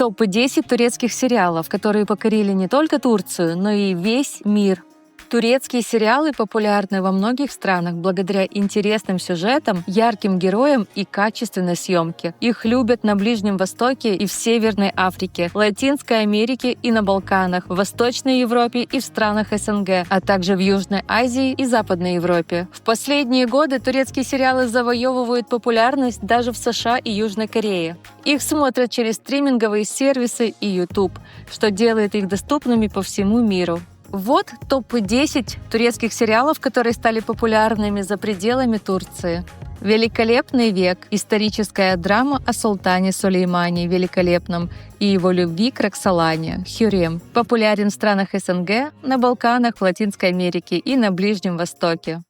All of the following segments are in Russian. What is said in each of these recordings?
Топ-10 турецких сериалов, которые покорили не только Турцию, но и весь мир. Турецкие сериалы популярны во многих странах благодаря интересным сюжетам, ярким героям и качественной съемке. Их любят на Ближнем Востоке и в Северной Африке, Латинской Америке и на Балканах, в Восточной Европе и в странах СНГ, а также в Южной Азии и Западной Европе. В последние годы турецкие сериалы завоевывают популярность даже в США и Южной Корее. Их смотрят через стриминговые сервисы и YouTube, что делает их доступными по всему миру. Вот топ-10 турецких сериалов, которые стали популярными за пределами Турции. «Великолепный век» – историческая драма о султане Сулеймане Великолепном и его любви к Роксолане, Хюррем. Популярен в странах СНГ, на Балканах, в Латинской Америке и на Ближнем Востоке.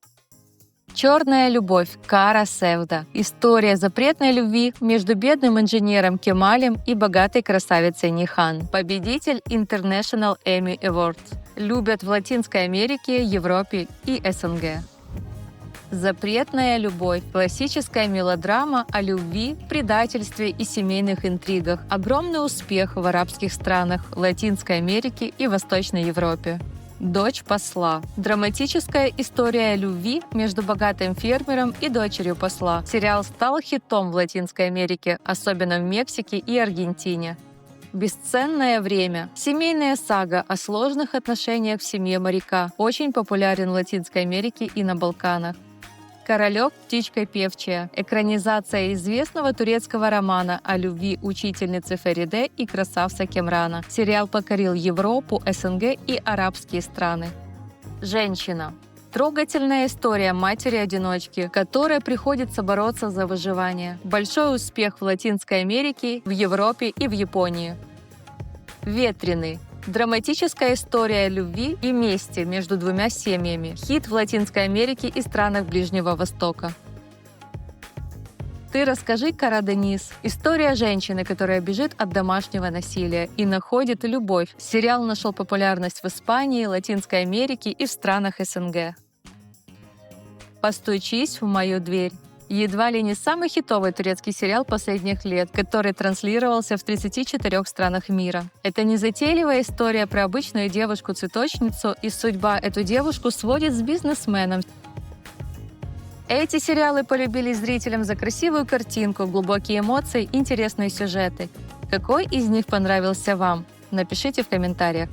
«Черная любовь» Кара Севда. История запретной любви между бедным инженером Кемалем и богатой красавицей Нихан. Победитель International Emmy Awards. Любят в Латинской Америке, Европе и СНГ. «Запретная любовь» – классическая мелодрама о любви, предательстве и семейных интригах. Огромный успех в арабских странах, Латинской Америке и Восточной Европе. «Дочь посла» – драматическая история любви между богатым фермером и дочерью посла. Сериал стал хитом в Латинской Америке, особенно в Мексике и Аргентине. «Бесценное время» – семейная сага о сложных отношениях в семье моряка. Очень популярен в Латинской Америке и на Балканах. «Королек, птичка певчая» – экранизация известного турецкого романа о любви учительницы Фериде и красавца Кемрана. Сериал покорил Европу, СНГ и арабские страны. «Женщина» – трогательная история матери-одиночки, которой приходится бороться за выживание. Большой успех в Латинской Америке, в Европе и в Японии. «Ветреный» – драматическая история любви и мести между двумя семьями. Хит в Латинской Америке и странах Ближнего Востока. «Ты расскажи, Кара Денис» – история женщины, которая бежит от домашнего насилия и находит любовь. Сериал нашел популярность в Испании, Латинской Америке и в странах СНГ. «Постучись в мою дверь». Едва ли не самый хитовый турецкий сериал последних лет, который транслировался в 34 странах мира. Это незатейливая история про обычную девушку-цветочницу, и судьба эту девушку сводит с бизнесменом. Эти сериалы полюбились зрителям за красивую картинку, глубокие эмоции, интересные сюжеты. Какой из них понравился вам? Напишите в комментариях.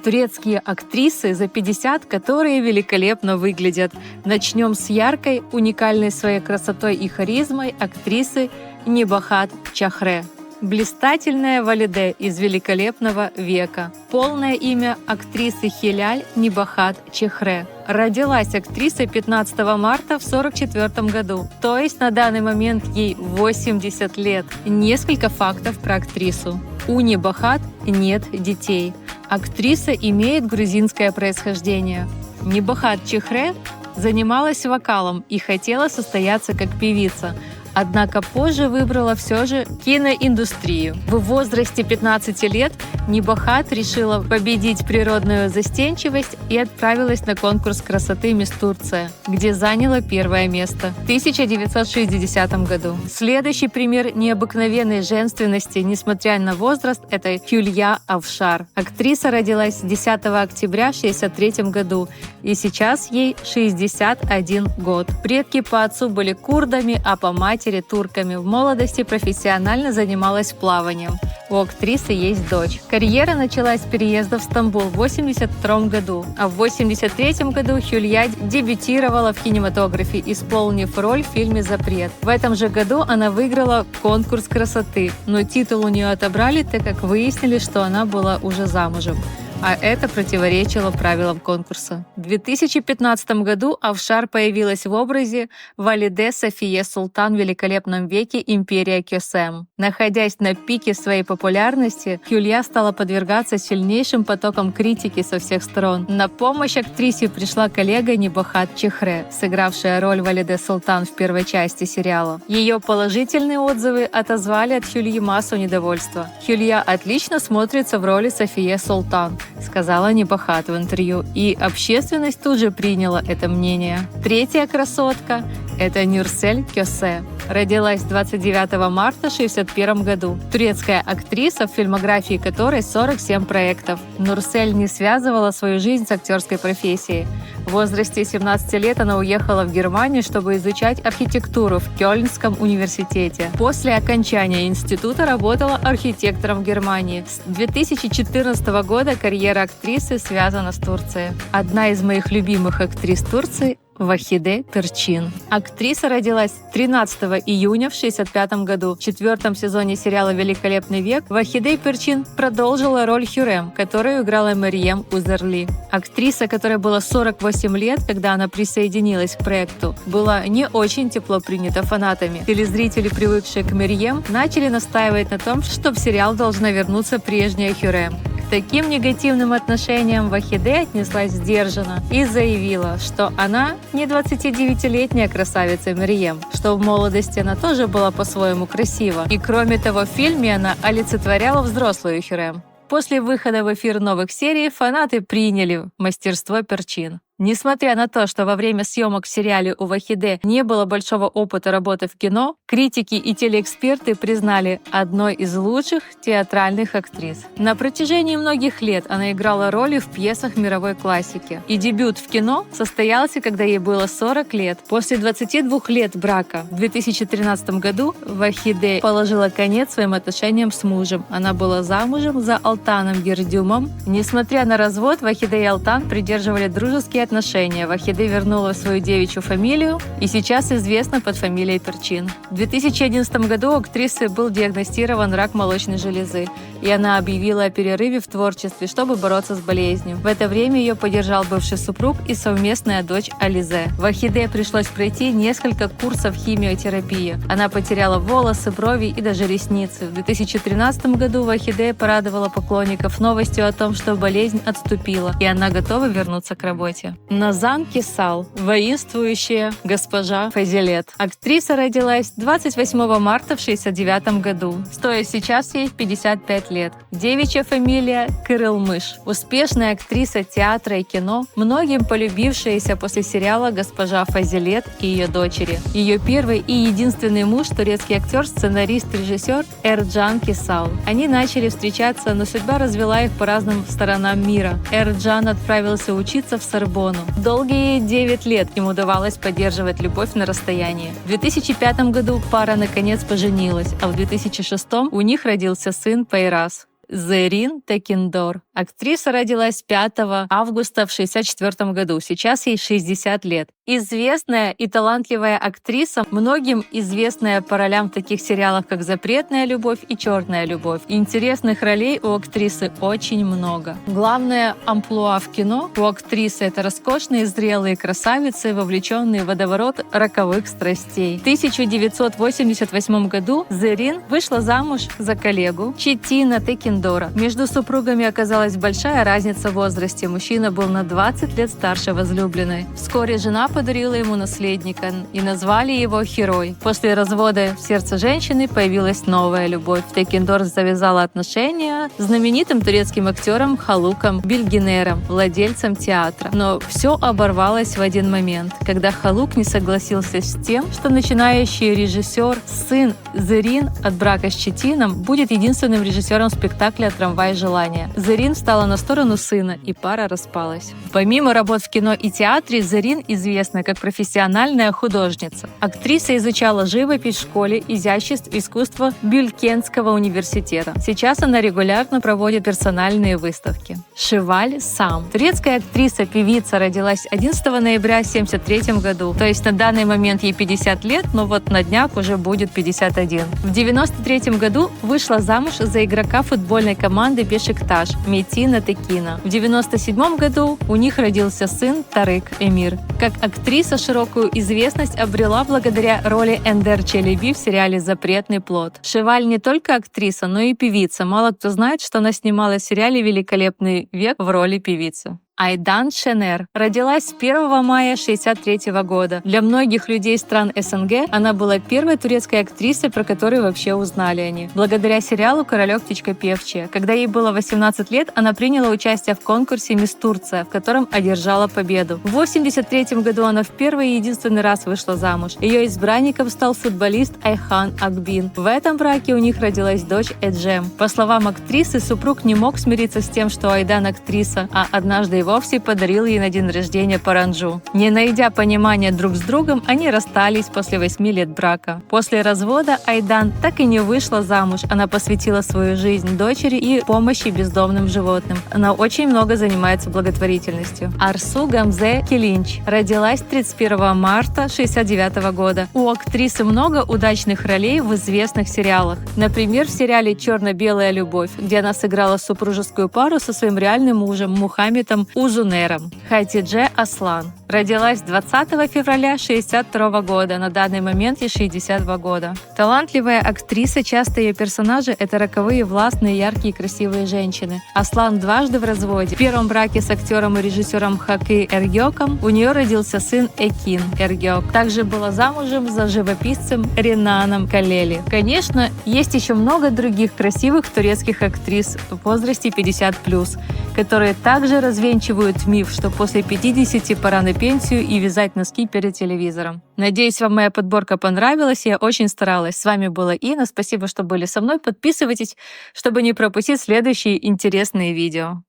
Турецкие актрисы за 50, которые великолепно выглядят. Начнем с яркой, уникальной своей красотой и харизмой актрисы Небахат Чахре. Блистательная Валиде из «Великолепного века». Полное имя актрисы Хиляль Небахат Чахре. Родилась актриса 15 марта в 1944 году, то есть на данный момент ей 80 лет. Несколько фактов про актрису. У Небахат нет детей. Актриса имеет грузинское происхождение. Небахат Чахре занималась вокалом и хотела состояться как певица, однако позже выбрала все же киноиндустрию. В возрасте 15 лет Небахат решила победить природную застенчивость и отправилась на конкурс красоты «Мисс Турция», где заняла первое место в 1960 году. Следующий пример необыкновенной женственности, несмотря на возраст, это Хюлья Авшар. Актриса родилась 10 октября 1963 году, и сейчас ей 61 год. Предки по отцу были курдами, а по матери турками. В молодости профессионально занималась плаванием. У актрисы есть дочь. Карьера началась с переезда в Стамбул в 1982 году, а в 1983 году Хюлья дебютировала в кинематографе, исполнив роль в фильме «Запрет». В этом же году она выиграла конкурс красоты, но титул у нее отобрали, так как выяснили, что она была уже замужем. А это противоречило правилам конкурса. В 2015 году Авшар появилась в образе Валиде Софие Султан в «Великолепном веке. Империя Кесем». Находясь на пике своей популярности, Хюлья стала подвергаться сильнейшим потокам критики со всех сторон. На помощь актрисе пришла коллега Небахат Чахре, сыгравшая роль Валиде Султан в первой части сериала. Ее положительные отзывы отозвали от Хюльи массу недовольства. Хюлья отлично смотрится в роли Софие Султан, сказала Небахат в интервью, и общественность тут же приняла это мнение. Третья красотка Это Нюрсель Köse. Родилась 29 марта 1961 году. Турецкая актриса, в фильмографии которой 47 проектов. Нурсель не связывала свою жизнь с актерской профессией. В возрасте 17 лет она уехала в Германию, чтобы изучать архитектуру в Кёльнском университете. После окончания института работала архитектором в Германии. С 2014 года карьера актрисы связана с Турцией. Одна из моих любимых актрис Турции — Вахиде Перчин. Актриса родилась 13 июня в 1965 году. В 4-м сезоне сериала «Великолепный век» Вахиде Перчин продолжила роль Хюррем, которую играла Мерьем Узерли. Актриса, которой было 48 лет, когда она присоединилась к проекту, была не очень тепло принята фанатами. Телезрители, привыкшие к Мерьем, начали настаивать на том, что в сериал должна вернуться прежняя Хюррем. К таким негативным отношениям Вахиде отнеслась сдержанно и заявила, что она не 29-летняя красавица Мерьем, что в молодости она тоже была по-своему красива. И кроме того, в фильме она олицетворяла взрослую Хюррем. После выхода в эфир новых серий фанаты приняли мастерство Перчин. Несмотря на то, что во время съемок в сериале у Вахиде не было большого опыта работы в кино, критики и телеэксперты признали одной из лучших театральных актрис. На протяжении многих лет она играла роли в пьесах мировой классики. И дебют в кино состоялся, когда ей было 40 лет. После 22 лет брака в 2013 году Вахиде положила конец своим отношениям с мужем. Она была замужем за Алтаном Гердюмом. Несмотря на развод, Вахиде и Алтан придерживали дружеские отношения. Вахиде вернула свою девичью фамилию и сейчас известна под фамилией Перчин. В 2011 году у актрисы был диагностирован рак молочной железы, и она объявила о перерыве в творчестве, чтобы бороться с болезнью. В это время ее поддержал бывший супруг и совместная дочь Ализе. Вахиде пришлось пройти несколько курсов химиотерапии. Она потеряла волосы, брови и даже ресницы. В 2013 году Вахиде порадовала поклонников новостью о том, что болезнь отступила, и она готова вернуться к работе. Назан Кесал, воинствующая госпожа Фазилет. Актриса родилась 28 марта в 1969 году, стоя сейчас ей 55 лет. Девичья фамилия Кырылмыш. Успешная актриса театра и кино, многим полюбившаяся после сериала «Госпожа Фазилет» и ее дочери. Ее первый и единственный муж — турецкий актер, сценарист, режиссер Эрджан Кесал. Они начали встречаться, но судьба развела их по разным сторонам мира. Эрджан отправился учиться в Сорбонну. Долгие 9 лет им удавалось поддерживать любовь на расстоянии. В 2005 году пара наконец поженилась, а в 2006 у них родился сын Пайрас. Зерин Текиндор. Актриса родилась 5 августа в 1964 году. Сейчас ей 60 лет. Известная и талантливая актриса, многим известная по ролям в таких сериалах, как «Запретная любовь» и «Черная любовь». Интересных ролей у актрисы очень много. Главное амплуа в кино у актрисы — это роскошные зрелые красавицы, вовлеченные в водоворот роковых страстей. В 1988 году Зерин вышла замуж за коллегу Четина Текиндора. Между супругами оказалась большая разница в возрасте. Мужчина был на 20 лет старше возлюбленной. Вскоре жена подарила ему наследника и назвали его Херой. После развода в сердце женщины появилась новая любовь. Текиндор завязала отношения с знаменитым турецким актером Халуком Бильгинером, владельцем театра. Но все оборвалось в один момент, когда Халук не согласился с тем, что начинающий режиссер, сын Зерин от брака с Четином, будет единственным режиссером спектакля «Трамвай желания». Зерин встала на сторону сына, и пара распалась. Помимо работ в кино и театре, Зерин известна как профессиональная художница. Актриса изучала живопись в школе изяществ и искусства Бюлькенского университета. Сейчас она регулярно проводит персональные выставки. Шеваль Сам. Турецкая актриса-певица, родилась 11 ноября 1973 году. То есть на данный момент ей 50 лет, но вот на днях уже будет 51. В 1993 году вышла замуж за игрока футбольной команды Бешикташ Метина Текина. В 1997 году у них родился сын Тарык Эмир. Как актриса широкую известность обрела благодаря роли Эндер Челеби в сериале «Запретный плод». Шеваль не только актриса, но и певица. Мало кто знает, что она снималась в сериале «Великолепный век» в роли певицы. Айдан Шенер родилась 1 мая 1963 года. Для многих людей стран СНГ она была первой турецкой актрисой, про которую вообще узнали они. Благодаря сериалу «Королек птичка певчая». Когда ей было 18 лет, она приняла участие в конкурсе «Мисс Турция», в котором одержала победу. В 1983 году она в первый и единственный раз вышла замуж. Ее избранником стал футболист Айхан Акбин. В этом браке у них родилась дочь Эджем. По словам актрисы, супруг не мог смириться с тем, что Айдан актриса, а однажды вовсе подарил ей на день рождения паранджу. Не найдя понимания друг с другом, они расстались после 8 лет брака. После развода Айдан так и не вышла замуж. Она посвятила свою жизнь дочери и помощи бездомным животным. Она очень много занимается благотворительностью. Арсу Гамзе Келинч родилась 31 марта 1969 года. У актрисы много удачных ролей в известных сериалах. Например, в сериале «Черно-белая любовь», где она сыграла супружескую пару со своим реальным мужем Мухаммедом Узунером. Хатидже Аслан родилась 20 февраля 1962 года, на данный момент ей 62 года. Талантливая актриса, часто ее персонажи — это роковые, властные, яркие и красивые женщины. Аслан дважды в разводе. В первом браке с актером и режиссером Хаки Эргёком у нее родился сын Экин Эргёк. Также была замужем за живописцем Ренаном Калели. Конечно, есть еще много других красивых турецких актрис в возрасте 50+, которые также развенчивают миф, что после 50 пора на пенсию и вязать носки перед телевизором. Надеюсь, вам моя подборка понравилась, я очень старалась. С вами была Инна, спасибо, что были со мной. Подписывайтесь, чтобы не пропустить следующие интересные видео.